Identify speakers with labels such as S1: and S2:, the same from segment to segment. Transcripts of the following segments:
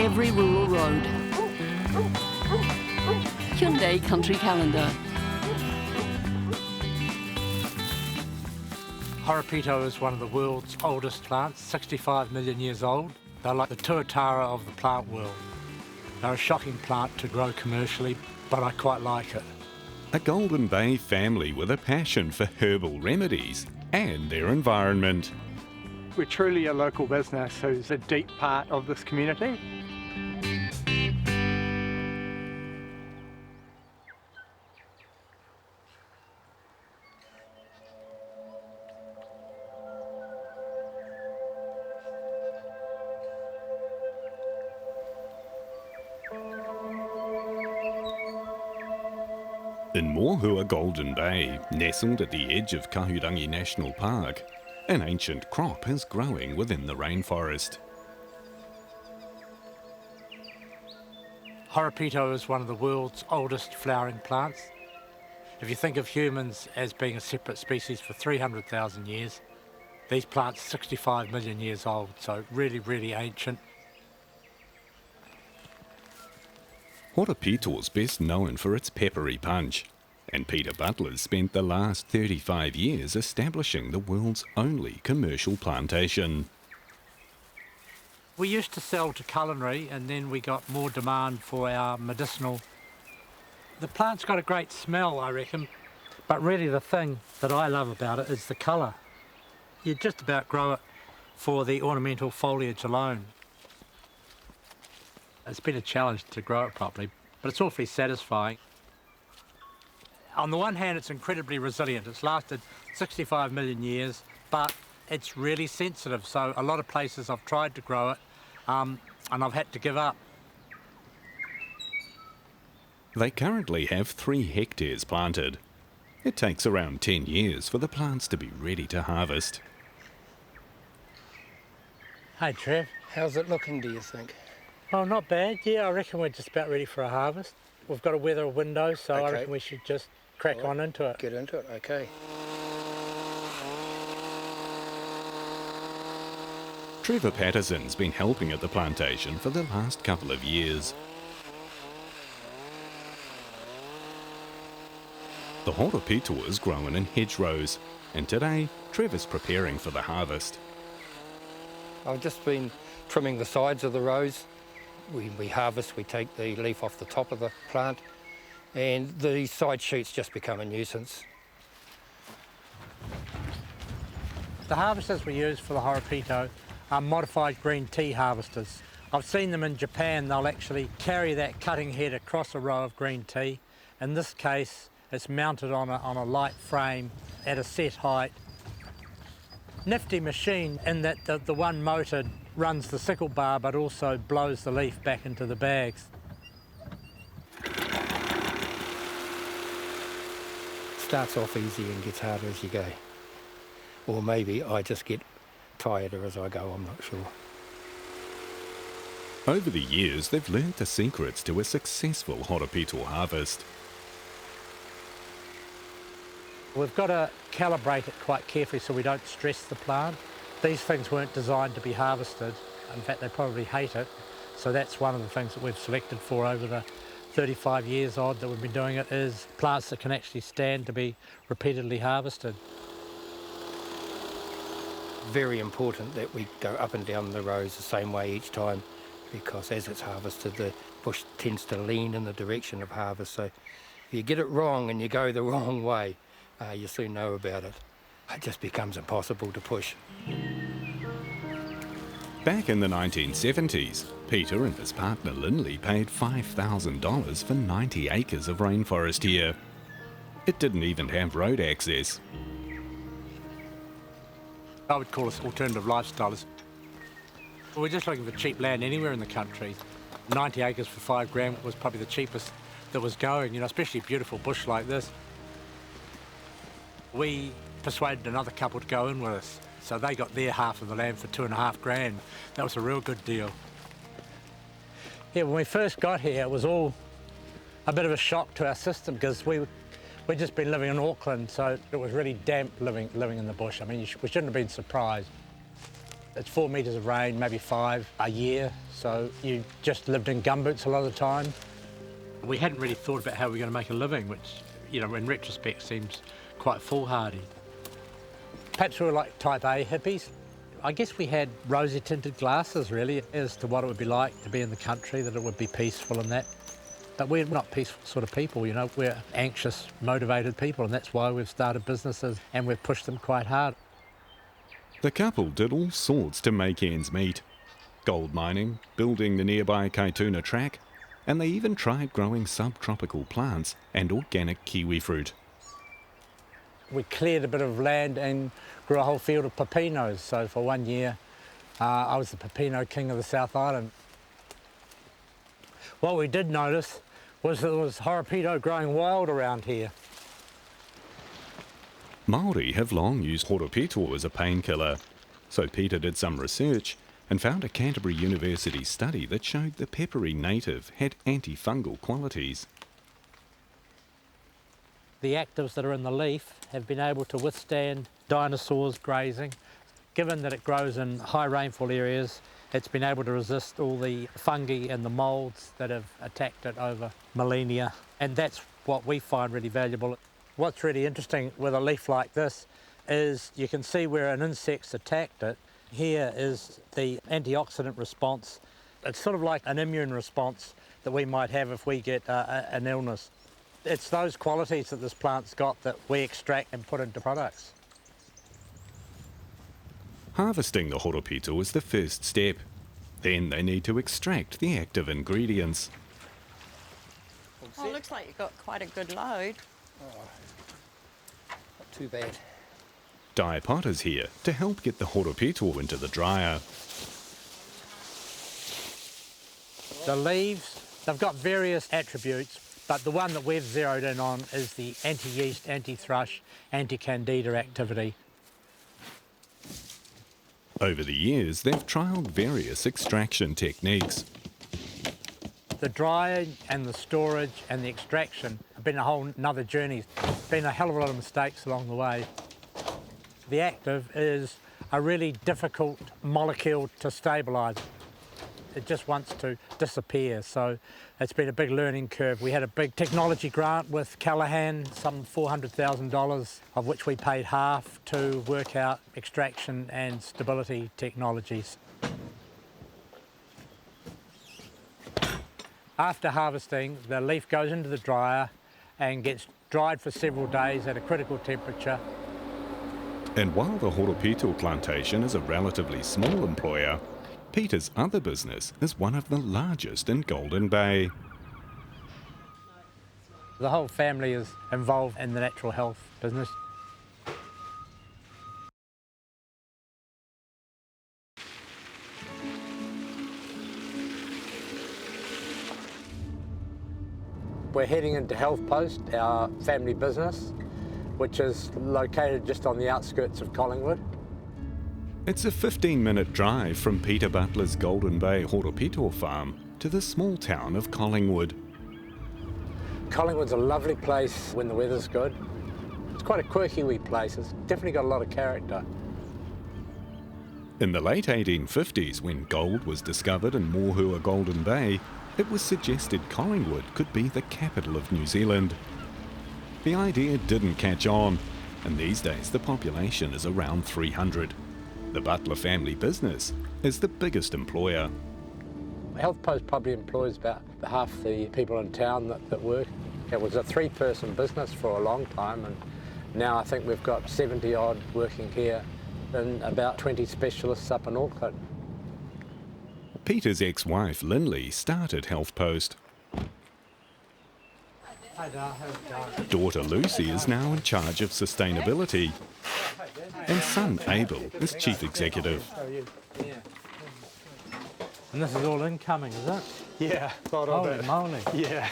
S1: every rural road. Hyundai Country Calendar.
S2: Horopito is one of the world's oldest plants, 65 million years old. They're like the tuatara of the plant world. They're a shocking plant to grow commercially, but I quite like it.
S3: A Golden Bay family with a passion for herbal remedies and their environment.
S4: We're truly a local business who's a deep part of this community.
S3: In Mohua Golden Bay, nestled at the edge of Kahurangi National Park, an ancient crop is growing within the rainforest.
S2: Horopito is one of the world's oldest flowering plants. If you think of humans as being a separate species for 300,000 years, these plants are 65 million years old, so really, really ancient.
S3: Horopito is best known for its peppery punch, and Peter Butler's spent the last 35 years establishing the world's only commercial plantation.
S2: We used to sell to culinary, and then we got more demand for our medicinal. The plant's got a great smell, I reckon, but really the thing that I love about it is the colour. You just about grow it for the ornamental foliage alone. It's been a challenge to grow it properly, but it's awfully satisfying. On the one hand, it's incredibly resilient. It's lasted 65 million years, but it's really sensitive. So a lot of places I've tried to grow it, and I've had to give up.
S3: They currently have 3 hectares planted. It takes around 10 years for the plants to be ready to harvest.
S2: Hey, Trev.
S5: How's it looking, do you think?
S2: Oh, not bad. Yeah, I reckon we're just about ready for a harvest. We've got to weather a window, so I reckon we should just crack on into it.
S5: Get into it, okay.
S3: Trevor Patterson's been helping at the plantation for the last couple of years. The Horopito is grown in hedgerows, and today Trevor's preparing for the harvest.
S5: I've just been trimming the sides of the rows. We harvest, we take the leaf off the top of the plant, and the side shoots just become a nuisance.
S2: The harvesters we use for the Horopito are modified green tea harvesters. I've seen them in Japan. They'll actually carry that cutting head across a row of green tea. In this case, it's mounted on a light frame at a set height. Nifty machine in that the one motor runs the sickle bar but also blows the leaf back into the bags.
S5: Starts off easy and gets harder as you go. Or maybe I just get tireder as I go, I'm not sure.
S3: Over the years, they've learned the secrets to a successful Horopito harvest.
S2: We've got to calibrate it quite carefully so we don't stress the plant. These things weren't designed to be harvested. In fact, they probably hate it. So that's one of the things that we've selected for over the 35 years odd that we've been doing it, is plants that can actually stand to be repeatedly harvested.
S5: Very important that we go up and down the rows the same way each time, because as it's harvested, the bush tends to lean in the direction of harvest. So if you get it wrong and you go the wrong way, you soon know about it. It just becomes impossible to push.
S3: Back in the 1970s, Peter and his partner Linley paid $5,000 for 90 acres of rainforest here. It didn't even have road access.
S2: I would call us alternative lifestyles. We're just looking for cheap land anywhere in the country. 90 acres for $5,000 was probably the cheapest that was going, especially beautiful bush like this. We persuaded another couple to go in with us, so they got their half of the land for $2,500. That was a real good deal. Yeah, when we first got here, it was all a bit of a shock to our system, because we'd just been living in Auckland, so it was really damp living in the bush. I mean, we shouldn't have been surprised. It's 4 metres of rain, maybe 5 a year, so you just lived in gumboots a lot of the time. We hadn't really thought about how we were going to make a living, which, you know, in retrospect seems quite foolhardy. Perhaps we were like type A hippies. I guess we had rosy tinted glasses really as to what it would be like to be in the country, that it would be peaceful and that. But we're not peaceful sort of people, you know, we're anxious, motivated people, and that's why we've started businesses and we've pushed them quite hard.
S3: The couple did all sorts to make ends meet. Gold mining, building the nearby Kaituna track, and they even tried growing subtropical plants and organic kiwi fruit.
S2: We cleared a bit of land and grew a whole field of pepinos. So for 1 year, I was the pepino king of the South Island. What we did notice was there was Horopito growing wild around here.
S3: Māori have long used Horopito as a painkiller, so Peter did some research and found a Canterbury University study that showed the peppery native had antifungal qualities.
S2: The actives that are in the leaf have been able to withstand dinosaurs grazing. Given that it grows in high rainfall areas, it's been able to resist all the fungi and the moulds that have attacked it over millennia, and that's what we find really valuable. What's really interesting with a leaf like this is you can see where an insect's attacked it. Here is the antioxidant response. It's sort of like an immune response that we might have if we get an illness. It's those qualities that this plant's got that we extract and put into products.
S3: Harvesting the Horopito is the first step. Then they need to extract the active ingredients.
S6: Oh, it looks like you've got quite a good load.
S5: Not too bad.
S3: Di Potter's here to help get the Horopito into the dryer.
S2: The leaves, they've got various attributes, but the one that we've zeroed in on is the anti-yeast, anti-thrush, anti-candida activity.
S3: Over the years, they've trialled various extraction techniques.
S2: The drying and the storage and the extraction have been a whole nother journey. Been a hell of a lot of mistakes along the way. The active is a really difficult molecule to stabilise. It just wants to disappear, so it's been a big learning curve. We had a big technology grant with Callaghan, some $400,000, of which we paid half to work out extraction and stability technologies. After harvesting, the leaf goes into the dryer and gets dried for several days at a critical temperature.
S3: And while the Horopito plantation is a relatively small employer, Peter's other business is one of the largest in Golden Bay.
S2: The whole family is involved in the natural health business. We're heading into HealthPost, our family business, which is located just on the outskirts of Collingwood.
S3: It's a 15-minute drive from Peter Butler's Golden Bay Horopito farm to the small town of Collingwood.
S2: Collingwood's a lovely place when the weather's good. It's quite a quirky wee place. It's definitely got a lot of character.
S3: In the late 1850s, when gold was discovered in Mohua Golden Bay, it was suggested Collingwood could be the capital of New Zealand. The idea didn't catch on, and these days the population is around 300. The Butler family business is the biggest employer.
S2: HealthPost probably employs about half the people in town that work. It was a 3-person business for a long time, and now I think we've got 70 odd working here and about 20 specialists up in Auckland.
S3: Peter's ex-wife Lindley started HealthPost. Daughter Lucy is now in charge of sustainability, and son Abel is chief executive.
S2: And this is all incoming, is it?
S4: Yeah, a lot of
S2: Holy
S4: it.
S2: moly.
S4: Yeah.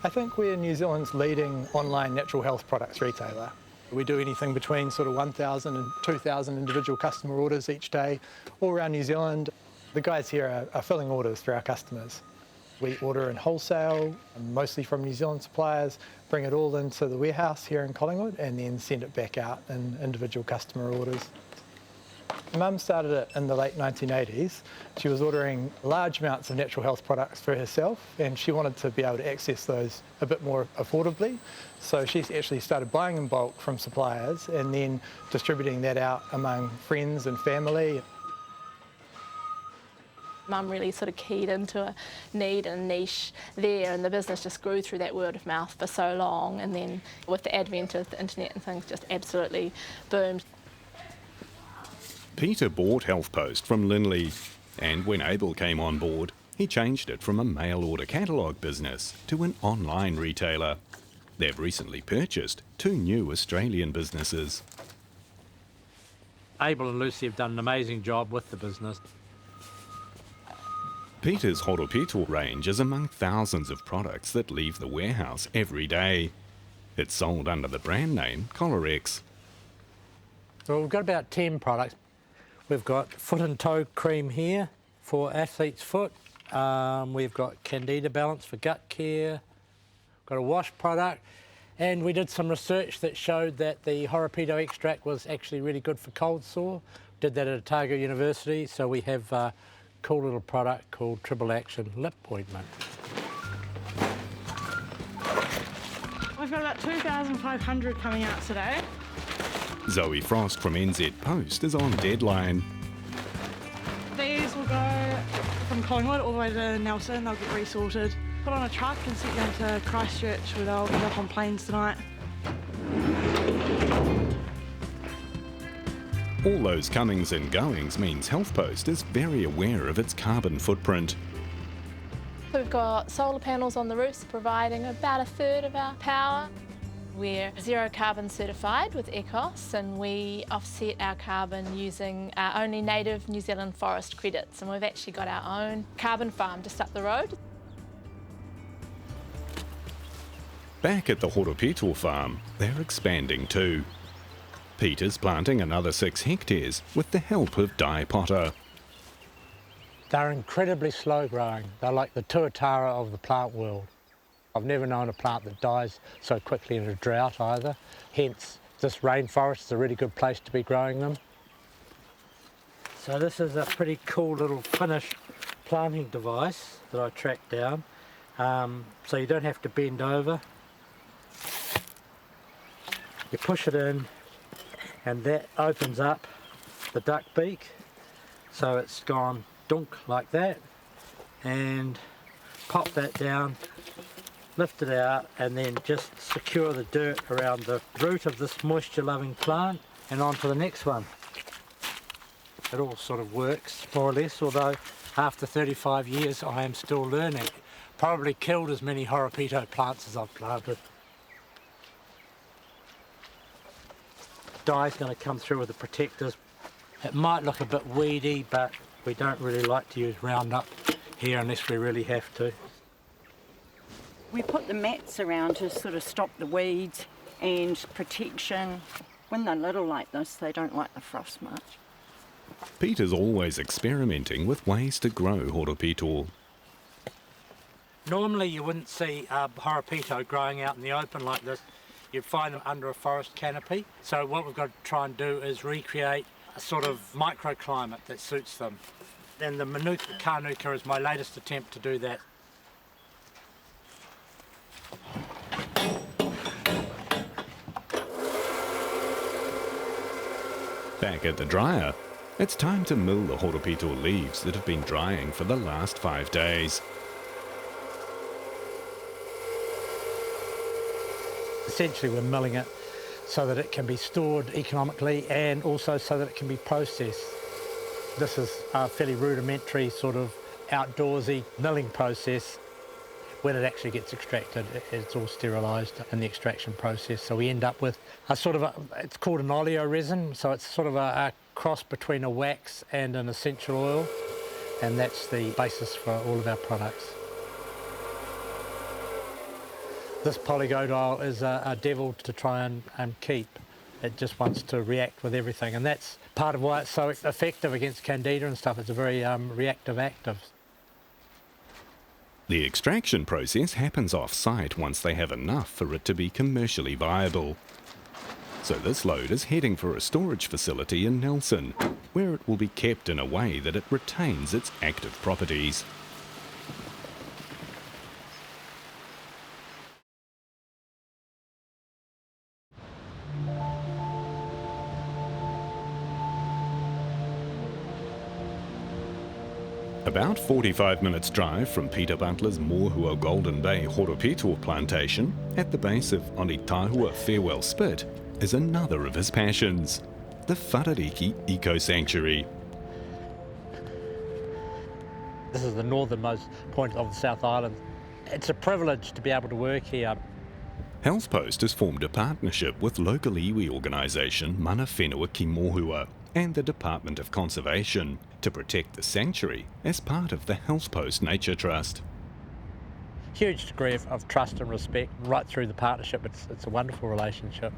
S4: I think we're New Zealand's leading online natural health products retailer. We do anything between sort of 1,000 and 2,000 individual customer orders each day all around New Zealand. The guys here are filling orders for our customers. We order in wholesale, mostly from New Zealand suppliers, bring it all into the warehouse here in Collingwood and then send it back out in individual customer orders. Mum started it in the late 1980s. She was ordering large amounts of natural health products for herself, and she wanted to be able to access those a bit more affordably. So she actually started buying in bulk from suppliers and then distributing that out among friends and family.
S7: Mum really sort of keyed into a need and niche there, and the business just grew through that word of mouth for so long, and then with the advent of the internet and things just absolutely boomed.
S3: Peter bought HealthPost from Linley, and when Abel came on board, he changed it from a mail-order catalogue business to an online retailer. They've recently purchased 2 new Australian businesses.
S2: Abel and Lucy have done an amazing job with the business.
S3: Peter's Horopito range is among thousands of products that leave the warehouse every day. It's sold under the brand name Kolorex.
S2: So we've got about 10 products. We've got foot and toe cream here for athlete's foot. We've got Candida Balance for gut care. We've got a wash product. And we did some research that showed that the Horopito extract was actually really good for cold sore. Did that at Otago University, so we have a cool little product called Triple Action Lip Ointment.
S8: We've got about 2,500 coming out today.
S3: Zoe Frost from NZ Post is on deadline.
S8: These will go from Collingwood all the way to Nelson. They'll get resorted, put on a truck and sent down to Christchurch, where they'll end up on planes tonight.
S3: All those comings and goings means HealthPost is very aware of its carbon footprint.
S7: We've got solar panels on the roofs providing about a third of our power. We're zero carbon certified with ethos, and we offset our carbon using our only native New Zealand forest credits, and we've actually got our own carbon farm just up the road.
S3: Back at the Horopito farm, they're expanding too. Peter's planting another 6 hectares with the help of Di Potter.
S2: They're incredibly slow growing. They're like the tuatara of the plant world. I've never known a plant that dies so quickly in a drought either. Hence, this rainforest is a really good place to be growing them. So this is a pretty cool little finished planting device that I tracked down. So you don't have to bend over. You push it in, and that opens up the duck beak. So it's gone dunk like that, and pop that down, lift it out, and then just secure the dirt around the root of this moisture-loving plant and on to the next one. It all sort of works, more or less, although after 35 years I am still learning. Probably killed as many Horopito plants as I've planted. Di's going to come through with the protectors. It might look a bit weedy, but we don't really like to use Roundup here unless we really have to.
S6: We put the mats around to sort of stop the weeds and protection. When they're little like this, they don't like the frost much.
S3: Peter's always experimenting with ways to grow Horopito.
S2: Normally you wouldn't see Horopito growing out in the open like this. You'd find them under a forest canopy. So what we've got to try and do is recreate a sort of microclimate that suits them. And the Manuka Kanuka is my latest attempt to do that.
S3: Back at the dryer, it's time to mill the Horopito leaves that have been drying for the last 5 days.
S2: Essentially we're milling it so that it can be stored economically and also so that it can be processed. This is a fairly rudimentary sort of outdoorsy milling process. When it actually gets extracted, it's all sterilised in the extraction process. So we end up with a sort of it's called an oleo resin, so it's sort of a cross between a wax and an essential oil, and that's the basis for all of our products. This polygodile is a devil to try and keep. It just wants to react with everything, and that's part of why it's so effective against candida and stuff. It's a very reactive active.
S3: The extraction process happens off-site once they have enough for it to be commercially viable. So this load is heading for a storage facility in Nelson, where it will be kept in a way that it retains its active properties. About 45 minutes drive from Peter Butler's Moorhua Golden Bay Horopito plantation, at the base of Aotearoa Farewell Spit, is another of his passions, the Wharariki Eco Sanctuary.
S2: This is the northernmost point of the South Island. It's a privilege to be able to work here.
S3: HealthPost has formed a partnership with local iwi organisation Mana Whenua ki Moorhua and the Department of Conservation to protect the sanctuary as part of the HealthPost Nature Trust.
S2: Huge degree of trust and respect right through the partnership. It's a wonderful relationship.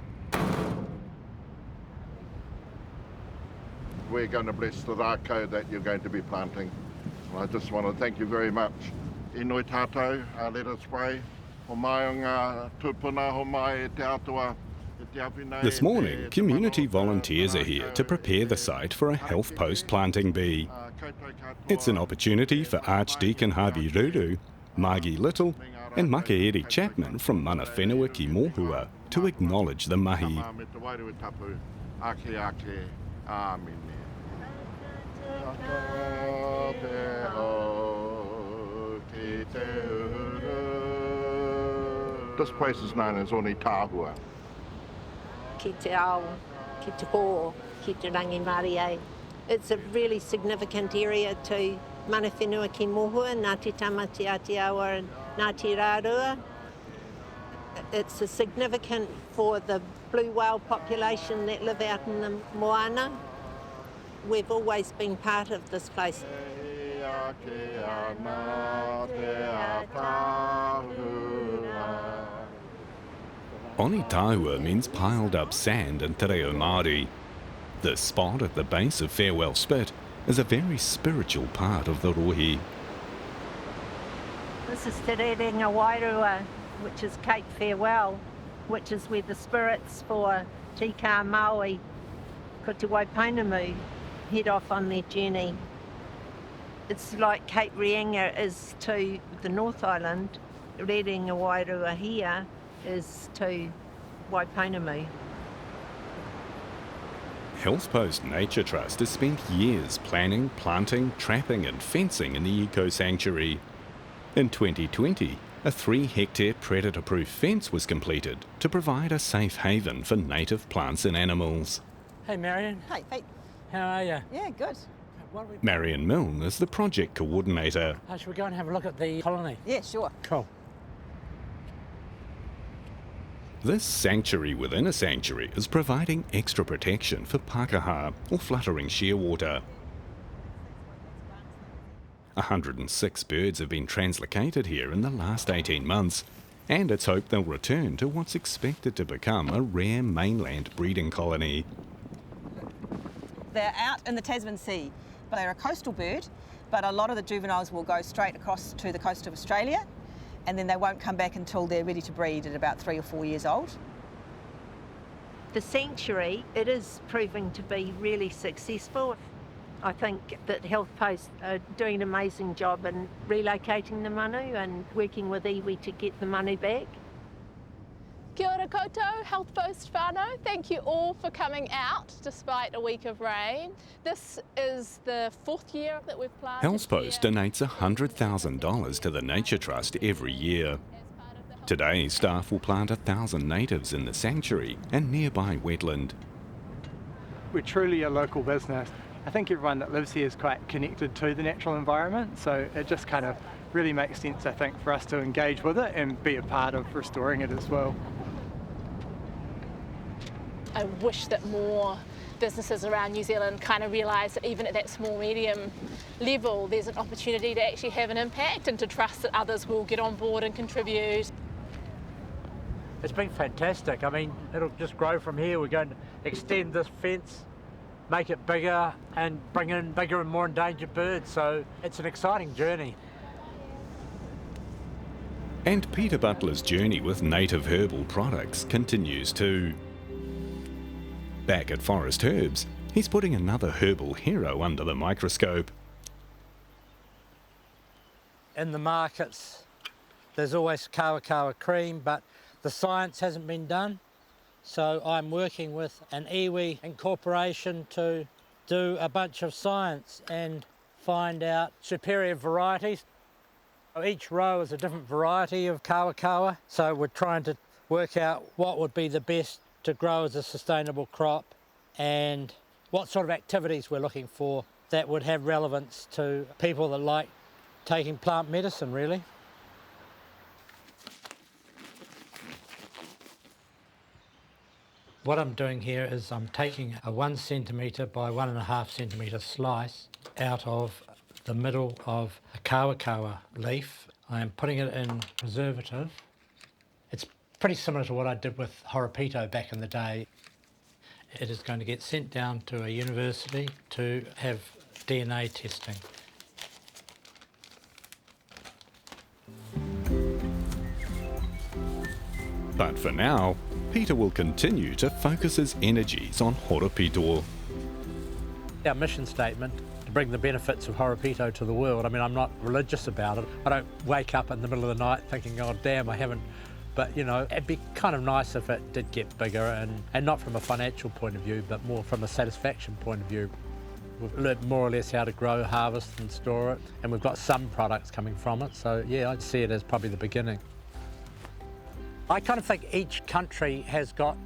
S9: We're going to bless the rākau that you're going to be planting. And I just want to thank you very much. I noi tātou, let us pray. Ho mai o ngā tūpuna, ho mai e te atua, e te awhinei,
S3: This morning, community volunteers are here to prepare the site for a HealthPost planting bee. It's an opportunity for Archdeacon Harvey Ruru, Margie Little and Makaeri Chapman from Mana Whenua ki Moorhua to acknowledge the mahi.
S9: This place is known as Aotearoa.
S10: Ki te ao, ki te pō, ki te rangi Mārie. It's a really significant area to Mana Whenua ki Moorhua, Ngāti Tamati Aotearoa and Ngāti Rārua. It's significant for the blue whale population that live out in the moana. We've always been part of this place.
S3: Aotearoa means piled up sand in te reo Māori. This spot at the base of Farewell Spit is a very spiritual part of the rohi.
S10: This is Te Rerenga Wairua, which is Cape Farewell, which is where the spirits for Tika Maui, ko te Waipainamu, head off on their journey. It's like Cape Reinga is to the North Island, Rerenga Wairua here is to Waipainamu.
S3: HealthPost Nature Trust has spent years planning, planting, trapping and fencing in the eco sanctuary. In 2020, a 3-hectare predator-proof fence was completed to provide a safe haven for native plants and animals.
S2: Hey Marion,
S11: Hey, hey.
S2: how are you?
S11: Yeah, good.
S3: Marion Milne is the project coordinator.
S2: Should we go and have a look at the colony?
S11: Yeah, sure.
S2: Cool.
S3: This sanctuary within a sanctuary is providing extra protection for pākaha, or fluttering shearwater. 106 birds have been translocated here in the last 18 months, and it's hoped they'll return to what's expected to become a rare mainland breeding colony.
S11: They're out in the Tasman Sea, but they're a coastal bird, but a lot of the juveniles will go straight across to the coast of Australia, and then they won't come back until they're ready to breed at about 3 or 4 years old.
S10: The sanctuary, it is proving to be really successful. I think that HealthPost are doing an amazing job in relocating the manu and working with iwi to get the manu back.
S7: Kia ora koutou, HealthPost whānau. Thank you all for coming out despite a week of rain. This is the 4th year that we've planted.
S3: HealthPost donates $100,000 to the Nature Trust every year. Today, staff will plant 1,000 natives in the sanctuary and nearby wetland.
S4: We're truly a local business. I think everyone that lives here is quite connected to the natural environment, so it just kind of really makes sense, I think, for us to engage with it and be a part of restoring it as well.
S7: I wish that more businesses around New Zealand kind of realise that even at that small, medium level, there's an opportunity to actually have an impact and to trust that others will get on board and contribute.
S2: It's been fantastic. I mean, it'll just grow from here. We're going to extend this fence, make it bigger and bring in bigger and more endangered birds. So it's an exciting journey.
S3: And Peter Butler's journey with native herbal products continues too. Back at Forest Herbs, he's putting another herbal hero under the microscope.
S2: In the markets, there's always kawa cream, but the science hasn't been done. So I'm working with an iwi incorporation to do a bunch of science and find out superior varieties. Each row is a different variety of kawa, so we're trying to work out what would be the best to grow as a sustainable crop and what sort of activities we're looking for that would have relevance to people that like taking plant medicine, really. What I'm doing here is I'm taking a 1 centimetre by 1.5 centimetre slice out of the middle of a kawa leaf. I am putting it in preservative. It's pretty similar to what I did with Horopito back in the day. It is going to get sent down to a university to have DNA testing.
S3: But for now, Peter will continue to focus his energies on Horopito.
S2: Our mission statement, to bring the benefits of Horopito to the world. I mean, I'm not religious about it. I don't wake up in the middle of the night thinking, oh damn, I haven't. But you know, it'd be kind of nice if it did get bigger, and not from a financial point of view, but more from a satisfaction point of view. We've learned more or less how to grow, harvest and store it, and we've got some products coming from it. So yeah, I'd see it as probably the beginning. I kind of think each country has got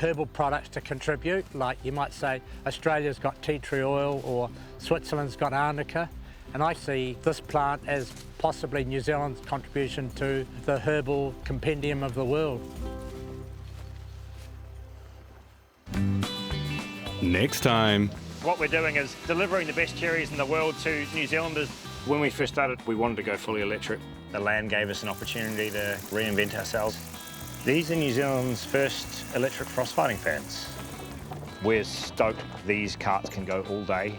S2: herbal products to contribute. Like you might say Australia's got tea tree oil or Switzerland's got arnica. And I see this plant as possibly New Zealand's contribution to the herbal compendium of the world.
S3: Next time.
S12: What we're doing is delivering the best cherries in the world to New Zealanders. When we first started, we wanted to go fully electric. The land gave us an opportunity to reinvent ourselves. These are New Zealand's first electric frost fighting fans. We're stoked these carts can go all day.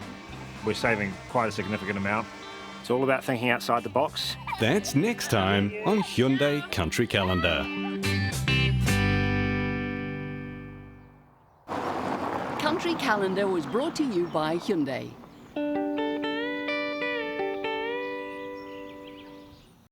S12: We're saving quite a significant amount. It's all about thinking outside the box.
S3: That's next time on Hyundai Country Calendar.
S1: Country Calendar was brought to you by Hyundai.